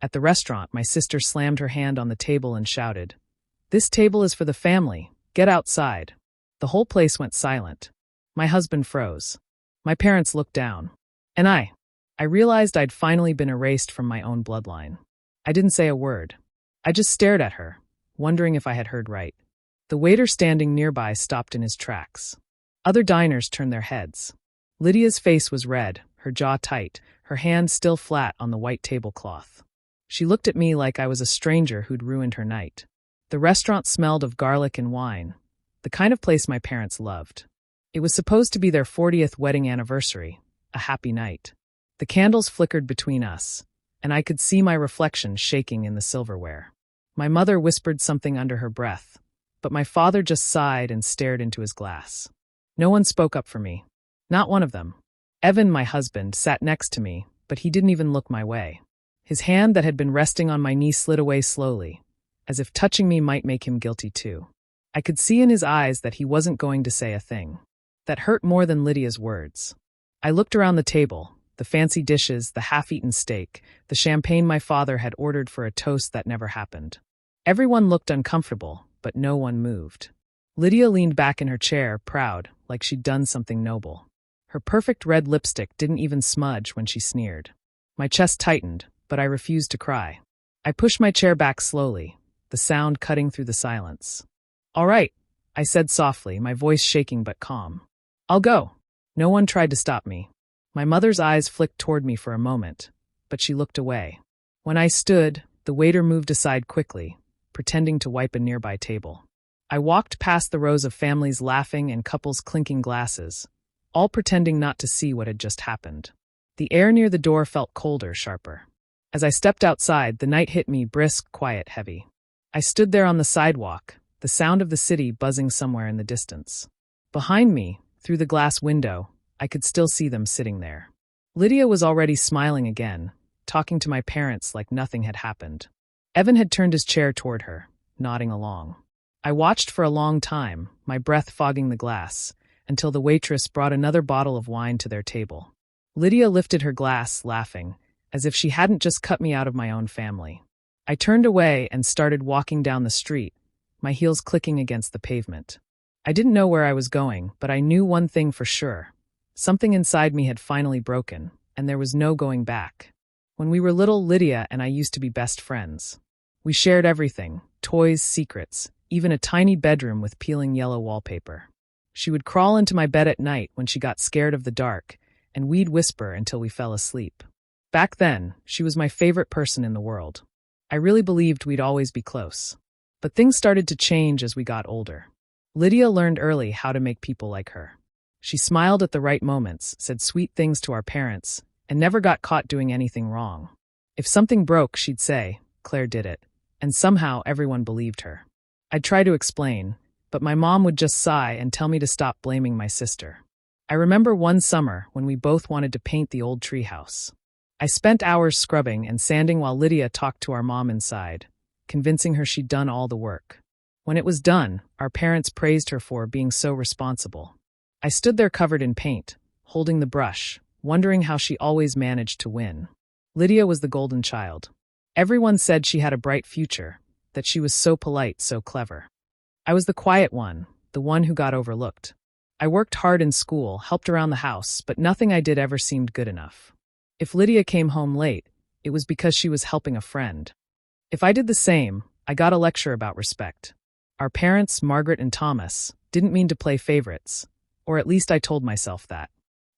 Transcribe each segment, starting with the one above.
At the restaurant, my sister slammed her hand on the table and shouted, "This table is for the family. Get outside." The whole place went silent. My husband froze. My parents looked down. And I realized I'd finally been erased from my own bloodline. I didn't say a word. I just stared at her, wondering if I had heard right. The waiter standing nearby stopped in his tracks. Other diners turned their heads. Lydia's face was red, her jaw tight, her hand still flat on the white tablecloth. She looked at me like I was a stranger who'd ruined her night. The restaurant smelled of garlic and wine, the kind of place my parents loved. It was supposed to be their 40th wedding anniversary, a happy night. The candles flickered between us, and I could see my reflection shaking in the silverware. My mother whispered something under her breath, but my father just sighed and stared into his glass. No one spoke up for me. Not one of them. Evan, my husband, sat next to me, but he didn't even look my way. His hand that had been resting on my knee slid away slowly, as if touching me might make him guilty too. I could see in his eyes that he wasn't going to say a thing. That hurt more than Lydia's words. I looked around the table, the fancy dishes, the half-eaten steak, the champagne my father had ordered for a toast that never happened. Everyone looked uncomfortable, but no one moved. Lydia leaned back in her chair, proud, like she'd done something noble. Her perfect red lipstick didn't even smudge when she sneered. My chest tightened, but I refused to cry. I pushed my chair back slowly, the sound cutting through the silence. "All right," I said softly, my voice shaking but calm. "I'll go." No one tried to stop me. My mother's eyes flicked toward me for a moment, but she looked away. When I stood, the waiter moved aside quickly, pretending to wipe a nearby table. I walked past the rows of families laughing and couples clinking glasses, all pretending not to see what had just happened. The air near the door felt colder, sharper. As I stepped outside, the night hit me brisk, quiet, heavy. I stood there on the sidewalk, the sound of the city buzzing somewhere in the distance. Behind me, through the glass window, I could still see them sitting there. Lydia was already smiling again, talking to my parents like nothing had happened. Evan had turned his chair toward her, nodding along. I watched for a long time, my breath fogging the glass, until the waitress brought another bottle of wine to their table. Lydia lifted her glass, laughing, as if she hadn't just cut me out of my own family. I turned away and started walking down the street, my heels clicking against the pavement. I didn't know where I was going, but I knew one thing for sure. Something inside me had finally broken, and there was no going back. When we were little, Lydia and I used to be best friends. We shared everything, toys, secrets, even a tiny bedroom with peeling yellow wallpaper. She would crawl into my bed at night when she got scared of the dark, and we'd whisper until we fell asleep. Back then, she was my favorite person in the world. I really believed we'd always be close. But things started to change as we got older. Lydia learned early how to make people like her. She smiled at the right moments, said sweet things to our parents, and never got caught doing anything wrong. If something broke, she'd say, "Claire did it," and somehow everyone believed her. I'd try to explain, but my mom would just sigh and tell me to stop blaming my sister. I remember one summer when we both wanted to paint the old treehouse. I spent hours scrubbing and sanding while Lydia talked to our mom inside, convincing her she'd done all the work. When it was done, our parents praised her for being so responsible. I stood there covered in paint, holding the brush, wondering how she always managed to win. Lydia was the golden child. Everyone said she had a bright future, that she was so polite, so clever. I was the quiet one, the one who got overlooked. I worked hard in school, helped around the house, but nothing I did ever seemed good enough. If Lydia came home late, it was because she was helping a friend. If I did the same, I got a lecture about respect. Our parents, Margaret and Thomas, didn't mean to play favorites, or at least I told myself that.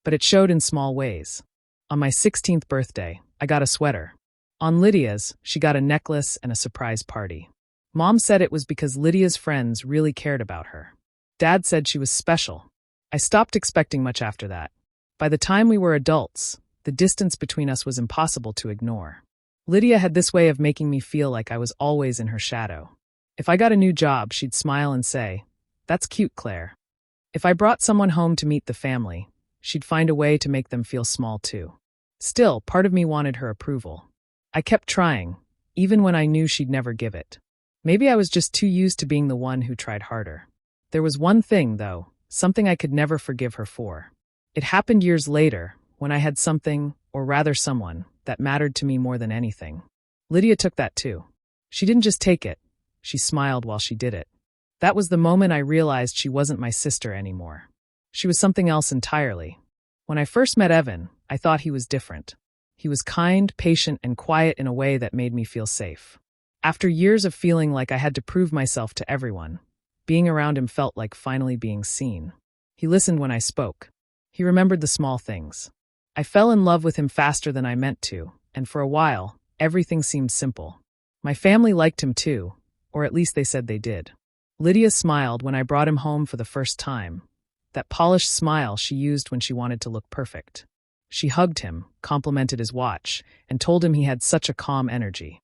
But it showed in small ways. On my 16th birthday, I got a sweater. On Lydia's, she got a necklace and a surprise party. Mom said it was because Lydia's friends really cared about her. Dad said she was special. I stopped expecting much after that. By the time we were adults, the distance between us was impossible to ignore. Lydia had this way of making me feel like I was always in her shadow. If I got a new job, she'd smile and say, "That's cute, Claire." If I brought someone home to meet the family, she'd find a way to make them feel small too. Still, part of me wanted her approval. I kept trying, even when I knew she'd never give it. Maybe I was just too used to being the one who tried harder. There was one thing, though, something I could never forgive her for. It happened years later, when I had something, or rather someone, that mattered to me more than anything. Lydia took that too. She didn't just take it, she smiled while she did it. That was the moment I realized she wasn't my sister anymore. She was something else entirely. When I first met Evan, I thought he was different. He was kind, patient, and quiet in a way that made me feel safe. After years of feeling like I had to prove myself to everyone, being around him felt like finally being seen. He listened when I spoke. He remembered the small things. I fell in love with him faster than I meant to, and for a while, everything seemed simple. My family liked him too, or at least they said they did. Lydia smiled when I brought him home for the first time, that polished smile she used when she wanted to look perfect. She hugged him, complimented his watch, and told him he had such a calm energy.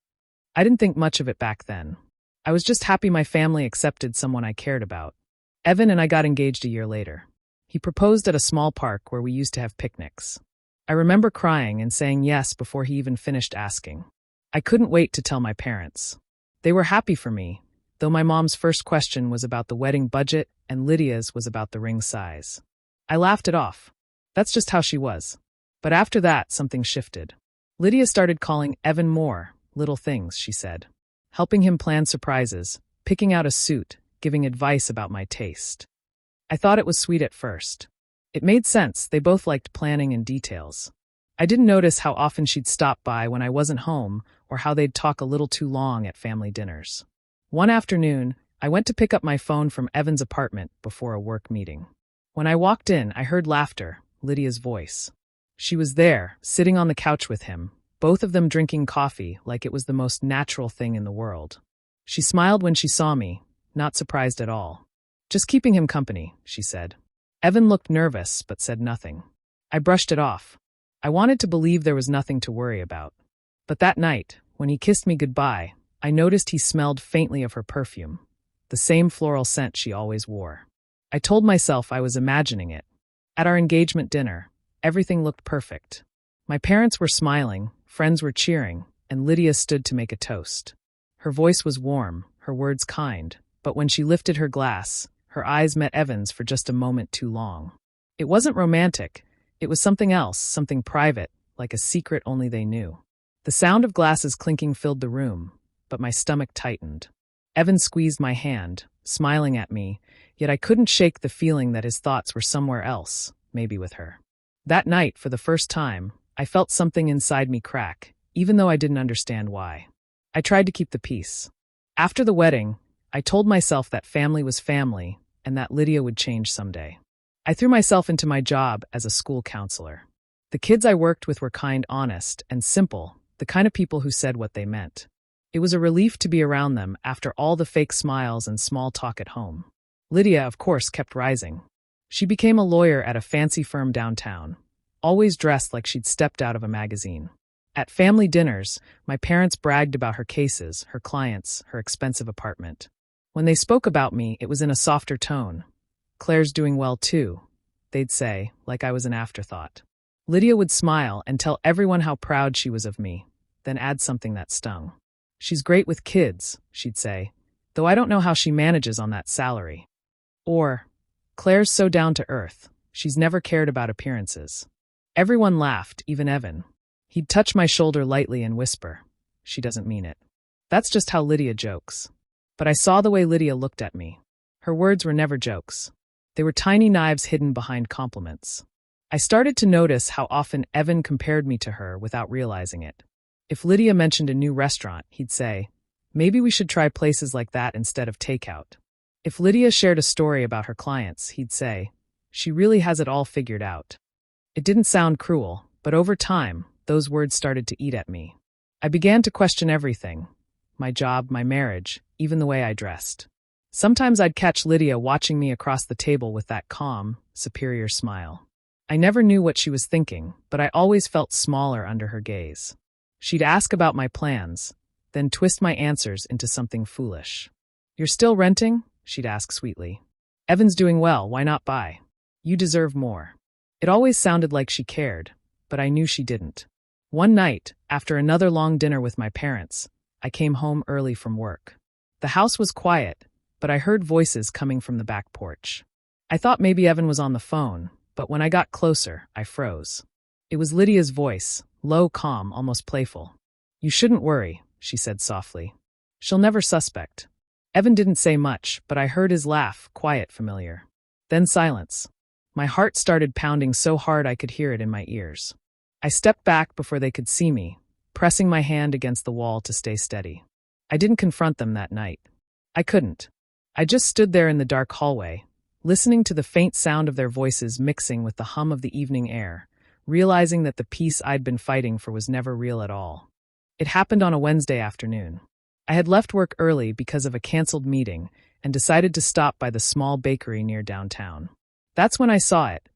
I didn't think much of it back then. I was just happy my family accepted someone I cared about. Evan and I got engaged a year later. He proposed at a small park where we used to have picnics. I remember crying and saying yes before he even finished asking. I couldn't wait to tell my parents. They were happy for me, though my mom's first question was about the wedding budget and Lydia's was about the ring size. I laughed it off. That's just how she was. But after that, something shifted. Lydia started calling Evan more little things, she said. Helping him plan surprises, picking out a suit, giving advice about my taste. I thought it was sweet at first. It made sense, they both liked planning and details. I didn't notice how often she'd stop by when I wasn't home or how they'd talk a little too long at family dinners. One afternoon, I went to pick up my phone from Evan's apartment before a work meeting. When I walked in, I heard laughter, Lydia's voice. She was there, sitting on the couch with him, both of them drinking coffee like it was the most natural thing in the world. She smiled when she saw me, not surprised at all. Just keeping him company, she said. Evan looked nervous, but said nothing. I brushed it off. I wanted to believe there was nothing to worry about. But that night, when he kissed me goodbye, I noticed he smelled faintly of her perfume, the same floral scent she always wore. I told myself I was imagining it. At our engagement dinner, everything looked perfect. My parents were smiling, friends were cheering, and Lydia stood to make a toast. Her voice was warm, her words kind, but when she lifted her glass, her eyes met Evan's for just a moment too long. It wasn't romantic. It was something else, something private, like a secret only they knew. The sound of glasses clinking filled the room, but my stomach tightened. Evan squeezed my hand, smiling at me, yet I couldn't shake the feeling that his thoughts were somewhere else, maybe with her. That night, for the first time, I felt something inside me crack, even though I didn't understand why. I tried to keep the peace. After the wedding, I told myself that family was family and that Lydia would change someday. I threw myself into my job as a school counselor. The kids I worked with were kind, honest, and simple, the kind of people who said what they meant. It was a relief to be around them after all the fake smiles and small talk at home. Lydia, of course, kept rising. She became a lawyer at a fancy firm downtown, always dressed like she'd stepped out of a magazine. At family dinners, my parents bragged about her cases, her clients, her expensive apartment. When they spoke about me, it was in a softer tone. Claire's doing well too, they'd say, like I was an afterthought. Lydia would smile and tell everyone how proud she was of me, then add something that stung. She's great with kids, she'd say, though I don't know how she manages on that salary. Or, Claire's so down to earth, she's never cared about appearances. Everyone laughed, even Evan. He'd touch my shoulder lightly and whisper, "She doesn't mean it." That's just how Lydia jokes. But I saw the way Lydia looked at me. Her words were never jokes. They were tiny knives hidden behind compliments. I started to notice how often Evan compared me to her without realizing it. If Lydia mentioned a new restaurant, he'd say, "Maybe we should try places like that instead of takeout." If Lydia shared a story about her clients, he'd say, "She really has it all figured out." It didn't sound cruel, but over time, those words started to eat at me. I began to question everything. My job, my marriage, even the way I dressed. Sometimes I'd catch Lydia watching me across the table with that calm, superior smile. I never knew what she was thinking, but I always felt smaller under her gaze. She'd ask about my plans, then twist my answers into something foolish. "You're still renting?" she'd ask sweetly. "Evan's doing well, why not buy? You deserve more." It always sounded like she cared, but I knew she didn't. One night, after another long dinner with my parents, I came home early from work. The house was quiet, but I heard voices coming from the back porch. I thought maybe Evan was on the phone, but when I got closer, I froze. It was Lydia's voice, low, calm, almost playful. "You shouldn't worry," she said softly. She'll never suspect. Evan didn't say much, but I heard his laugh, quiet, familiar. Then silence. My heart started pounding so hard I could hear it in my ears. I stepped back before they could see me, pressing my hand against the wall to stay steady. I didn't confront them that night. I couldn't. I just stood there in the dark hallway, listening to the faint sound of their voices mixing with the hum of the evening air, realizing that the peace I'd been fighting for was never real at all. It happened on a Wednesday afternoon. I had left work early because of a canceled meeting and decided to stop by the small bakery near downtown. That's when I saw it.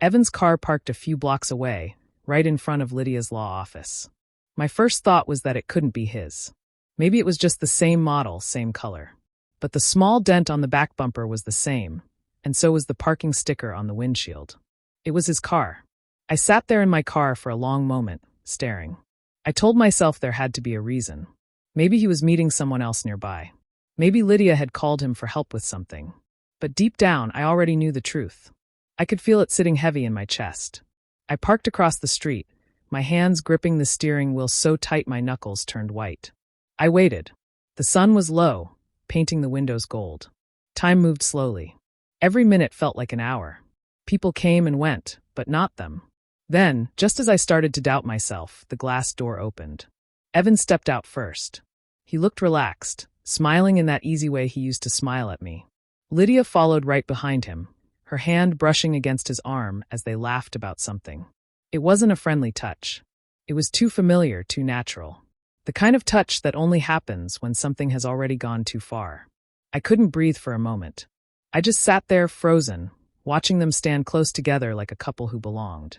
Evan's car parked a few blocks away, right in front of Lydia's law office. My first thought was that it couldn't be his. Maybe it was just the same model, same color. But the small dent on the back bumper was the same, and so was the parking sticker on the windshield. It was his car. I sat there in my car for a long moment, staring. I told myself there had to be a reason. Maybe he was meeting someone else nearby. Maybe Lydia had called him for help with something. But deep down, I already knew the truth. I could feel it sitting heavy in my chest. I parked across the street, my hands gripping the steering wheel so tight my knuckles turned white. I waited. The sun was low, painting the windows gold. Time moved slowly. Every minute felt like an hour. People came and went, but not them. Then, just as I started to doubt myself, the glass door opened. Evan stepped out first. He looked relaxed, smiling in that easy way he used to smile at me. Lydia followed right behind him, her hand brushing against his arm as they laughed about something. It wasn't a friendly touch. It was too familiar, too natural. The kind of touch that only happens when something has already gone too far. I couldn't breathe for a moment. I just sat there frozen, watching them stand close together like a couple who belonged.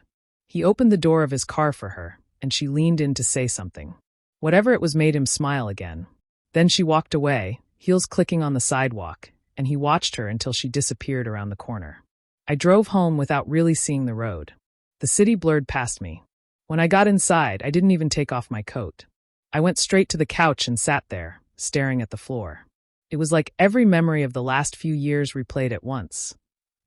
He opened the door of his car for her, and she leaned in to say something. Whatever it was made him smile again. Then she walked away, heels clicking on the sidewalk, and he watched her until she disappeared around the corner. I drove home without really seeing the road. The city blurred past me. When I got inside, I didn't even take off my coat. I went straight to the couch and sat there, staring at the floor. It was like every memory of the last few years replayed at once.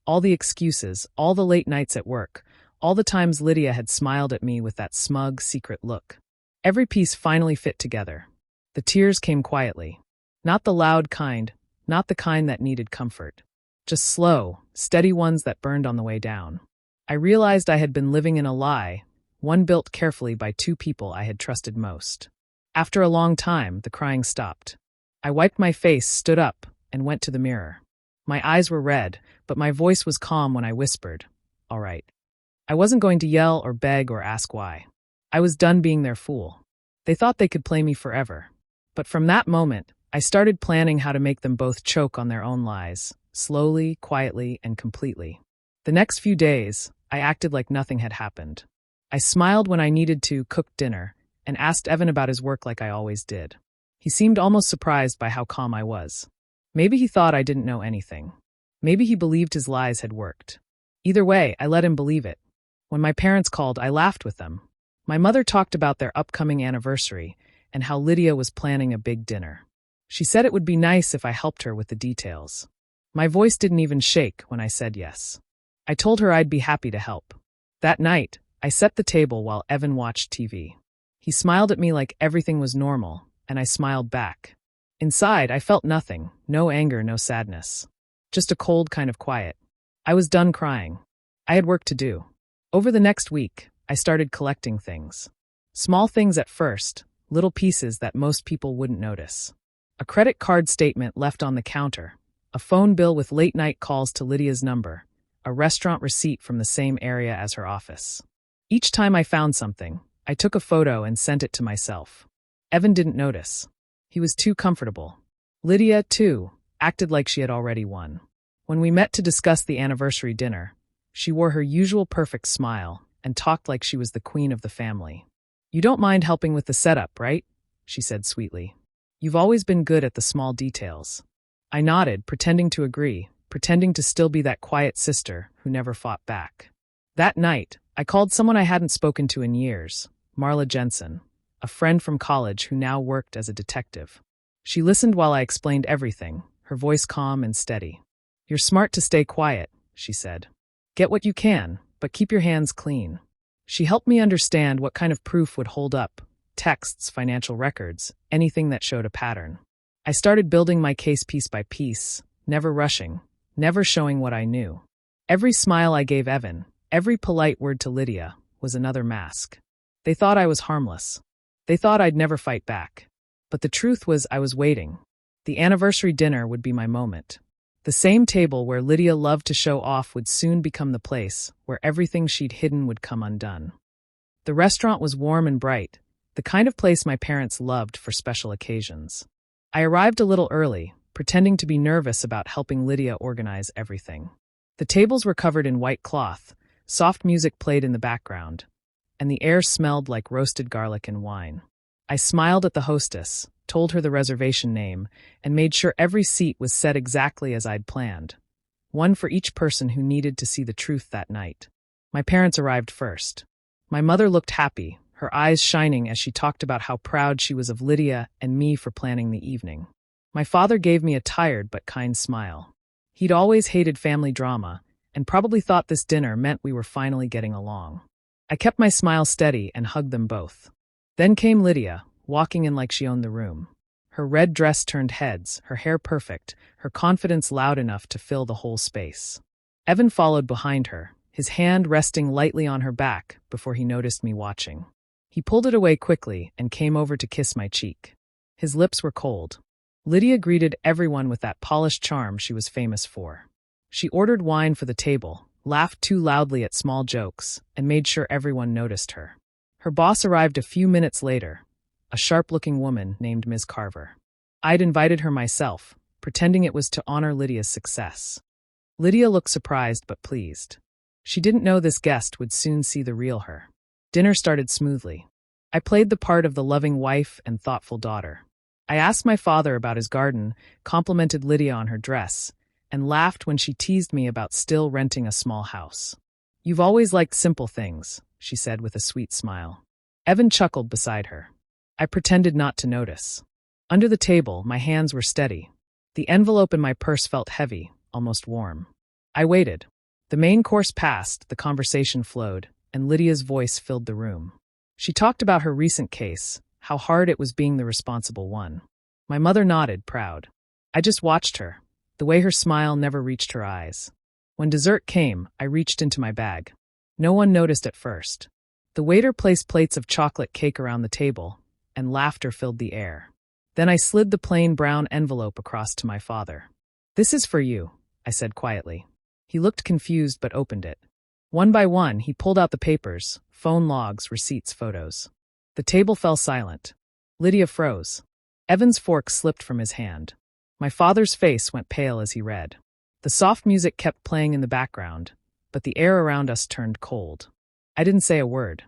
All the excuses, all the late nights at work, all the times Lydia had smiled at me with that smug, secret look. Every piece finally fit together. The tears came quietly. Not the loud kind, not the kind that needed comfort. Just slow, steady ones that burned on the way down. I realized I had been living in a lie, one built carefully by two people I had trusted most. After a long time, the crying stopped. I wiped my face, stood up, and went to the mirror. My eyes were red, but my voice was calm when I whispered, "All right." I wasn't going to yell or beg or ask why. I was done being their fool. They thought they could play me forever. But from that moment, I started planning how to make them both choke on their own lies, slowly, quietly, and completely. The next few days, I acted like nothing had happened. I smiled when I needed to, cooked dinner, and asked Evan about his work like I always did. He seemed almost surprised by how calm I was. Maybe he thought I didn't know anything. Maybe he believed his lies had worked. Either way, I let him believe it. When my parents called, I laughed with them. My mother talked about their upcoming anniversary and how Lydia was planning a big dinner. She said it would be nice if I helped her with the details. My voice didn't even shake when I said yes. I told her I'd be happy to help. That night, I set the table while Evan watched TV. He smiled at me like everything was normal, and I smiled back. Inside, I felt nothing, no anger, no sadness. Just a cold kind of quiet. I was done crying. I had work to do. Over the next week, I started collecting things. Small things at first, little pieces that most people wouldn't notice. A credit card statement left on the counter, a phone bill with late-night calls to Lydia's number, a restaurant receipt from the same area as her office. Each time I found something, I took a photo and sent it to myself. Evan didn't notice. He was too comfortable. Lydia, too, acted like she had already won. When we met to discuss the anniversary dinner, she wore her usual perfect smile and talked like she was the queen of the family. "You don't mind helping with the setup, right?" she said sweetly. "You've always been good at the small details." I nodded, pretending to agree, pretending to still be that quiet sister who never fought back. That night, I called someone I hadn't spoken to in years, Marla Jensen, a friend from college who now worked as a detective. She listened while I explained everything, her voice calm and steady. "You're smart to stay quiet," she said. "Get what you can, but keep your hands clean." She helped me understand what kind of proof would hold up, texts, financial records, anything that showed a pattern. I started building my case piece by piece, never rushing, never showing what I knew. Every smile I gave Evan, every polite word to Lydia, was another mask. They thought I was harmless. They thought I'd never fight back. But the truth was I was waiting. The anniversary dinner would be my moment. The same table where Lydia loved to show off would soon become the place where everything she'd hidden would come undone. The restaurant was warm and bright, the kind of place my parents loved for special occasions. I arrived a little early, pretending to be nervous about helping Lydia organize everything. The tables were covered in white cloth, soft music played in the background, and the air smelled like roasted garlic and wine. I smiled at the hostess, told her the reservation name, and made sure every seat was set exactly as I'd planned. One for each person who needed to see the truth that night. My parents arrived first. My mother looked happy, her eyes shining as she talked about how proud she was of Lydia and me for planning the evening. My father gave me a tired but kind smile. He'd always hated family drama, and probably thought this dinner meant we were finally getting along. I kept my smile steady and hugged them both. Then came Lydia, walking in like she owned the room. Her red dress turned heads, her hair perfect, her confidence loud enough to fill the whole space. Evan followed behind her, his hand resting lightly on her back before he noticed me watching. He pulled it away quickly and came over to kiss my cheek. His lips were cold. Lydia greeted everyone with that polished charm she was famous for. She ordered wine for the table, laughed too loudly at small jokes, and made sure everyone noticed her. Her boss arrived a few minutes later, a sharp-looking woman named Ms. Carver. I'd invited her myself, pretending it was to honor Lydia's success. Lydia looked surprised but pleased. She didn't know this guest would soon see the real her. Dinner started smoothly. I played the part of the loving wife and thoughtful daughter. I asked my father about his garden, complimented Lydia on her dress, and laughed when she teased me about still renting a small house. "You've always liked simple things," she said with a sweet smile. Evan chuckled beside her. I pretended not to notice. Under the table, my hands were steady. The envelope in my purse felt heavy, almost warm. I waited. The main course passed, the conversation flowed, and Lydia's voice filled the room. She talked about her recent case, how hard it was being the responsible one. My mother nodded, proud. I just watched her, the way her smile never reached her eyes. When dessert came, I reached into my bag. No one noticed at first. The waiter placed plates of chocolate cake around the table, and laughter filled the air. Then I slid the plain brown envelope across to my father. "This is for you," I said quietly. He looked confused but opened it. One by one, he pulled out the papers, phone logs, receipts, photos. The table fell silent. Lydia froze. Evan's fork slipped from his hand. My father's face went pale as he read. The soft music kept playing in the background, but the air around us turned cold. I didn't say a word.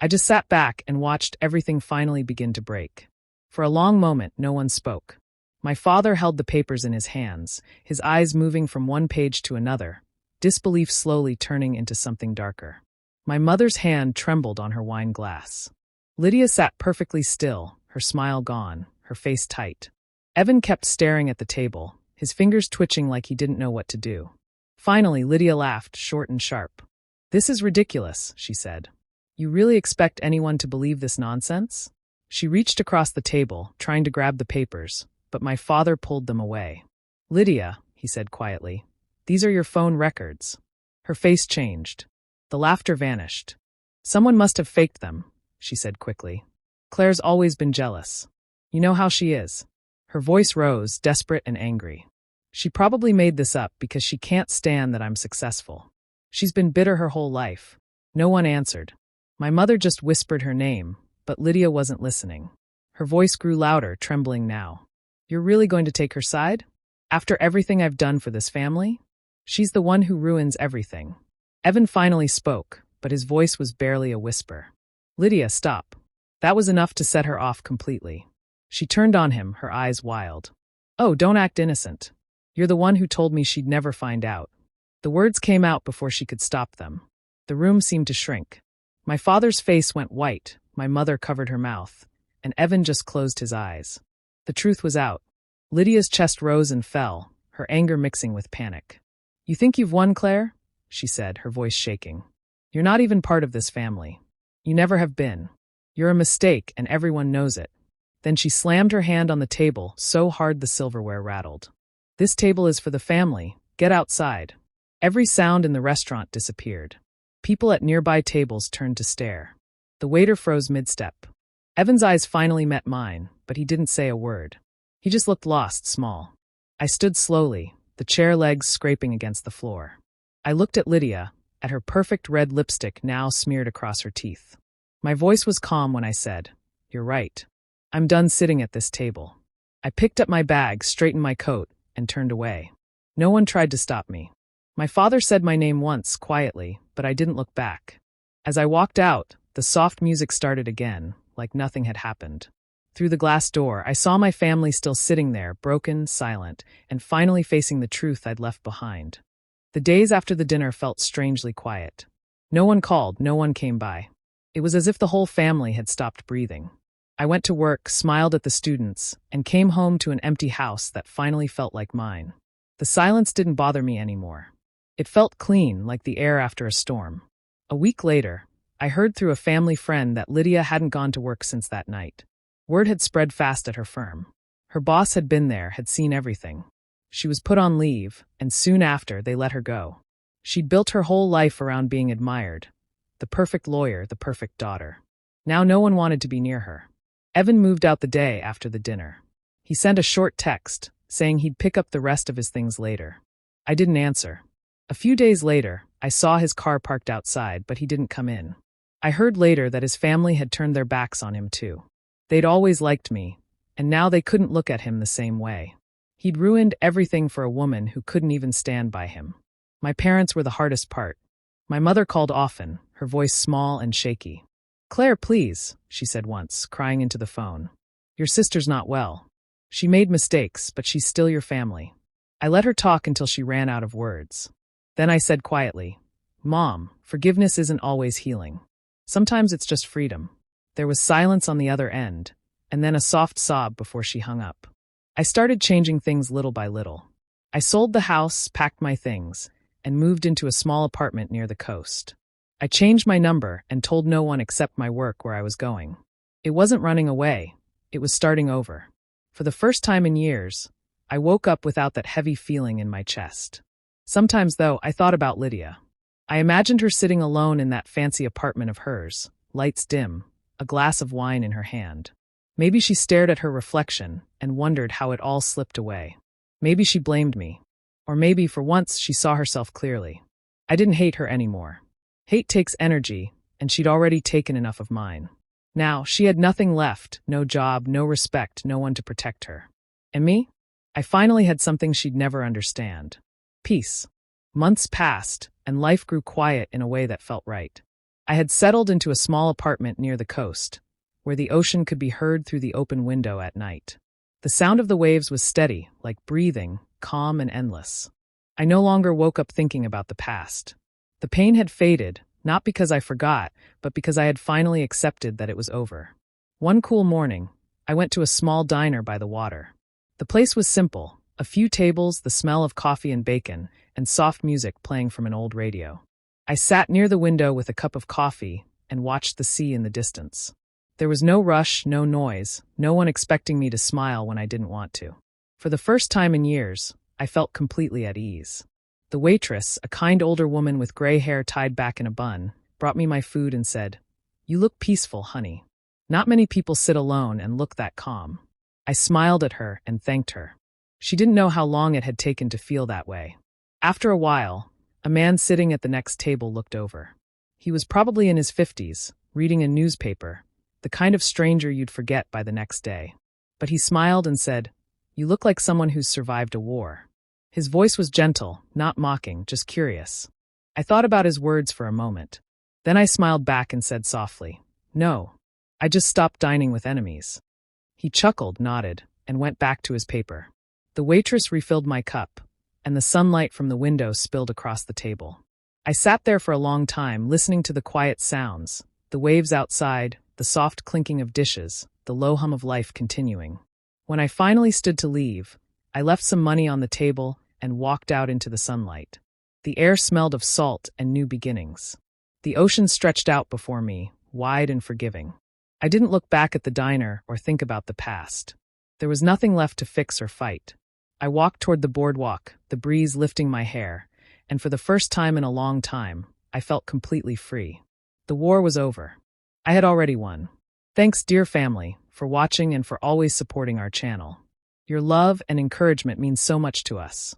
I just sat back and watched everything finally begin to break. For a long moment, no one spoke. My father held the papers in his hands, his eyes moving from one page to another, disbelief slowly turning into something darker. My mother's hand trembled on her wine glass. Lydia sat perfectly still, her smile gone, her face tight. Evan kept staring at the table, his fingers twitching like he didn't know what to do. Finally, Lydia laughed, short and sharp. "This is ridiculous," she said. "You really expect anyone to believe this nonsense?" She reached across the table, trying to grab the papers, but my father pulled them away. "Lydia," he said quietly, "these are your phone records." Her face changed. The laughter vanished. "Someone must have faked them," she said quickly. "Claire's always been jealous. You know how she is." Her voice rose, desperate and angry. "She probably made this up because she can't stand that I'm successful. She's been bitter her whole life." No one answered. My mother just whispered her name, but Lydia wasn't listening. Her voice grew louder, trembling now. "You're really going to take her side? After everything I've done for this family? She's the one who ruins everything." Evan finally spoke, but his voice was barely a whisper. "Lydia, stop." That was enough to set her off completely. She turned on him, her eyes wild. "Oh, don't act innocent. You're the one who told me she'd never find out." The words came out before she could stop them. The room seemed to shrink. My father's face went white, my mother covered her mouth, and Evan just closed his eyes. The truth was out. Lydia's chest rose and fell, her anger mixing with panic. "You think you've won, Claire?" she said, her voice shaking. "You're not even part of this family. You never have been. You're a mistake, and everyone knows it. Then she slammed her hand on the table so hard the silverware rattled. This table is for the family. Get outside. Every sound in the restaurant disappeared. People at nearby tables turned to stare. The waiter froze mid-step. Evan's eyes finally met mine, but he didn't say a word. He just looked lost, small. I stood slowly, the chair legs scraping against the floor. I looked at Lydia, at her perfect red lipstick now smeared across her teeth. My voice was calm when I said, "You're right. I'm done sitting at this table." I picked up my bag, straightened my coat, and turned away. No one tried to stop me. My father said my name once, quietly, but I didn't look back. As I walked out, the soft music started again, like nothing had happened. Through the glass door, I saw my family still sitting there, broken, silent, and finally facing the truth I'd left behind. The days after the dinner felt strangely quiet. No one called, no one came by. It was as if the whole family had stopped breathing. I went to work, smiled at the students, and came home to an empty house that finally felt like mine. The silence didn't bother me anymore. It felt clean, like the air after a storm. A week later, I heard through a family friend that Lydia hadn't gone to work since that night. Word had spread fast at her firm. Her boss had been there, had seen everything. She was put on leave, and soon after, they let her go. She'd built her whole life around being admired. The perfect lawyer, the perfect daughter. Now no one wanted to be near her. Evan moved out the day after the dinner. He sent a short text, saying he'd pick up the rest of his things later. I didn't answer. A few days later, I saw his car parked outside, but he didn't come in. I heard later that his family had turned their backs on him too. They'd always liked me, and now they couldn't look at him the same way. He'd ruined everything for a woman who couldn't even stand by him. My parents were the hardest part. My mother called often, her voice small and shaky. "Claire, please," she said once, crying into the phone. "Your sister's not well. She made mistakes, but she's still your family." I let her talk until she ran out of words. Then I said quietly, "Mom, forgiveness isn't always healing. Sometimes it's just freedom." There was silence on the other end, and then a soft sob before she hung up. I started changing things little by little. I sold the house, packed my things, and moved into a small apartment near the coast. I changed my number and told no one except my work where I was going. It wasn't running away, it was starting over. For the first time in years, I woke up without that heavy feeling in my chest. Sometimes, though, I thought about Lydia. I imagined her sitting alone in that fancy apartment of hers, lights dim, a glass of wine in her hand. Maybe she stared at her reflection and wondered how it all slipped away. Maybe she blamed me. Or maybe, for once, she saw herself clearly. I didn't hate her anymore. Hate takes energy, and she'd already taken enough of mine. Now, she had nothing left, no job, no respect, no one to protect her. And me? I finally had something she'd never understand. Peace. Months passed, and life grew quiet in a way that felt right. I had settled into a small apartment near the coast, where the ocean could be heard through the open window at night. The sound of the waves was steady, like breathing, calm and endless. I no longer woke up thinking about the past. The pain had faded, not because I forgot, but because I had finally accepted that it was over. One cool morning, I went to a small diner by the water. The place was simple, a few tables, the smell of coffee and bacon, and soft music playing from an old radio. I sat near the window with a cup of coffee and watched the sea in the distance. There was no rush, no noise, no one expecting me to smile when I didn't want to. For the first time in years, I felt completely at ease. The waitress, a kind older woman with gray hair tied back in a bun, brought me my food and said, "You look peaceful, honey. Not many people sit alone and look that calm." I smiled at her and thanked her. She didn't know how long it had taken to feel that way. After a while, a man sitting at the next table looked over. He was probably in his 50s, reading a newspaper, the kind of stranger you'd forget by the next day. But he smiled and said, "You look like someone who's survived a war." His voice was gentle, not mocking, just curious. I thought about his words for a moment. Then I smiled back and said softly, "No, I just stopped dining with enemies." He chuckled, nodded, and went back to his paper. The waitress refilled my cup, and the sunlight from the window spilled across the table. I sat there for a long time, listening to the quiet sounds, the waves outside, the soft clinking of dishes, the low hum of life continuing. When I finally stood to leave, I left some money on the table and walked out into the sunlight. The air smelled of salt and new beginnings. The ocean stretched out before me, wide and forgiving. I didn't look back at the diner or think about the past. There was nothing left to fix or fight. I walked toward the boardwalk, the breeze lifting my hair, and for the first time in a long time, I felt completely free. The war was over. I had already won. Thanks, dear family, for watching and for always supporting our channel. Your love and encouragement mean so much to us.